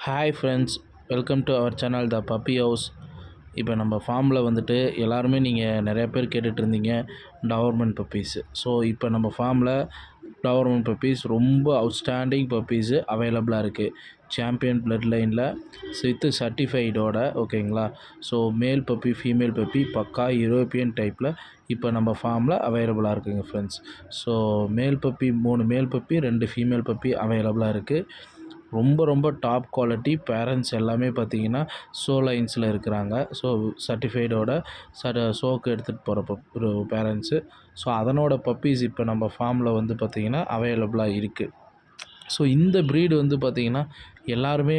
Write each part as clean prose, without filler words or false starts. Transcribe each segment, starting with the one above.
Hi friends, welcome to our channel the puppy house. இப்போ நம்ம ஃபார்மில் வந்துட்டு எல்லாருமே நீங்கள் நிறையா பேர் கேட்டுட்ருந்தீங்க டவர்மெண்ட் பப்பீஸு. ஸோ இப்போ நம்ம ஃபார்மில் டவர்மெண்ட் பப்பீஸ் ரொம்ப அவுட்ஸ்டாண்டிங் பப்பீஸு அவைலபிளாக இருக்குது. சாம்பியன் பிளட் லைனில் வித் சர்டிஃபைடோட, ஓகேங்களா. So male puppy female puppy பக்கா யூரோப்பியன் டைப்பில் இப்போ நம்ம ஃபார்மில் அவைலபிளாக இருக்குதுங்க friends. So male puppy 3 male puppy 2 female puppy அவைலபிளாக இருக்குது. ரொம்ப டாப் குவாலிட்டி பேரண்ட்ஸ் எல்லாமே பார்த்தீங்கன்னா ஷோ லைன்ஸில் இருக்கிறாங்க. ஸோ சர்டிஃபைடோட ஷோக்கு எடுத்துகிட்டு போகிற ஒரு பேரண்ட்ஸு. ஸோ அதனோட பப்பீஸ் இப்போ நம்ம ஃபார்மில் வந்து பார்த்திங்கன்னா அவைலபிளாக இருக்குது. ஸோ இந்த ப்ரீடு வந்து பார்த்திங்கன்னா எல்லாருமே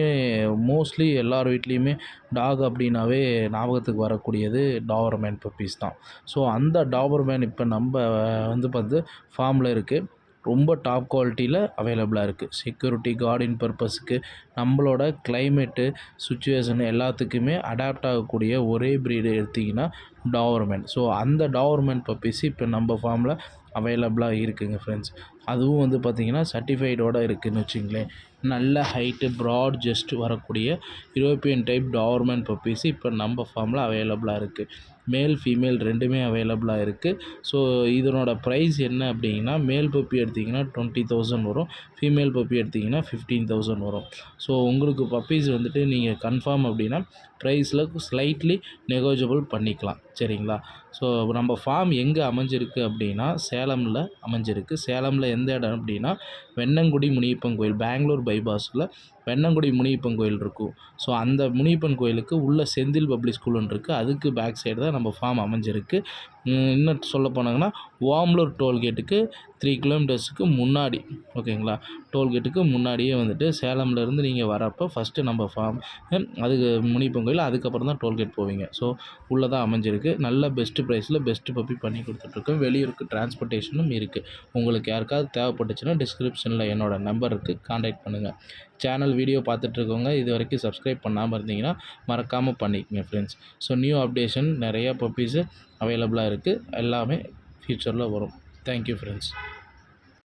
மோஸ்ட்லி எல்லார் வீட்லேயுமே டாக் அப்படின்னாவே ஞாபகத்துக்கு வரக்கூடியது டாபர்மேன் பப்பீஸ் தான். ஸோ அந்த டாபர்மேன் இப்போ நம்ம வந்து பார்த்து ஃபார்மில் இருக்குது. ரொம்ப டாப் குவாலிட்டியில் அவைலபிளாக இருக்குது. செக்யூரிட்டி கார்டின் பர்பஸுக்கு நம்மளோட கிளைமேட்டு சுச்சுவேஷன் எல்லாத்துக்குமே அடாப்ட் ஆகக்கூடிய ஒரே ப்ரீடு எடுத்திங்கன்னா டாபர்மேன். ஸோ அந்த டாபர்மேன் பப்பீஸ் இப்போ நம்ம ஃபார்மில் அவைலபிளாக இருக்குதுங்க ஃப்ரெண்ட்ஸ். அதுவும் வந்து பார்த்திங்கன்னா சர்டிஃபைடோடு இருக்குதுன்னு வச்சுங்களேன். நல்ல ஹைட்டு ப்ராட் ஜஸ்ட் வரக்கூடிய யூரோப்பியன் டைப் டாபர்மேன் பப்பீஸ் இப்போ நம்ம ஃபார்மில் அவைலபிளாக இருக்குது. மேல் ஃபீமேல் ரெண்டுமே அவைலபிளாக இருக்குது. ஸோ இதனோட ப்ரைஸ் என்ன அப்படிங்கன்னா, மேல் பப்பி எடுத்திங்கன்னா 20,000 வரும், ஃபீமேல் பப்பி எடுத்திங்கன்னா 15,000 வரும். ஸோ உங்களுக்கு பப்பீஸ் வந்துட்டு நீங்கள் கன்ஃபார்ம் அப்படின்னா ப்ரைஸில் ஸ்லைட்லி நெகோஜியபிள் பண்ணிக்கலாம், சரிங்களா. ஸோ நம்ம ஃபார்ம் எங்கே அமைஞ்சிருக்கு அப்படின்னா சேலமில் அமைஞ்சிருக்கு. சேலமில் எந்த இடம் அப்படின்னா வெண்ணங்குடி முனியப்பன் கோயில், பெங்களூர் பைபாஸில் வெண்ணங்குடி முனியப்பன் கோயில் இருக்கும். ஸோ அந்த முனியப்பன் கோயிலுக்கு உள்ள செந்தில் பப்ளிக் ஸ்கூல் ஒன்று இருக்குது. அதுக்கு பேக் சைடு தான் நம்ம ஃபார்ம் அமைஞ்சிருக்கு. இன்னும் சொல்ல போனாங்கன்னா ஓமலூர் டோல்கேட்டுக்கு 3 கிலோமீட்டர்ஸுக்கு முன்னாடி, ஓகேங்களா. டோல்கேட்டுக்கு முன்னாடியே வந்துட்டு சேலம்லேருந்து நீங்கள் வரப்போ ஃபஸ்ட்டு நம்ம ஃபார்ம், அதுக்கு முனியப்பன் கோயில், அதுக்கப்புறம் தான் டோல்கேட் போவீங்க. ஸோ உள்ளே தான் அமைஞ்சிருக்கு. நல்ல பெஸ்ட்டு ப்ரைஸில் பெஸ்ட்டு பப்பி பண்ணி கொடுத்துட்ருக்கோம். வெளியூருக்கு டிரான்ஸ்போர்ட்டேஷனும் இருக்குது. உங்களுக்கு யாருக்காவது தேவைப்பட்டுச்சுன்னா டிஸ்கிரிப்ஷனில் என்னோடய நம்பர் இருக்குது, கான்டாக்ட் பண்ணுங்கள். சேனல் வீடியோ பார்த்துட்ருக்கவங்க இது வரைக்கும் சப்ஸ்கிரைப் பண்ணாமல் இருந்தீங்கன்னா மறக்காமல் பண்ணிக்கங்க ஃப்ரெண்ட்ஸ். ஸோ நியூ அப்டேஷன் நிறையா பப்பீஸு அவைலபிளாக இருக்குது. எல்லாமே ஃப்யூச்சரில் வரும். Thank you friends.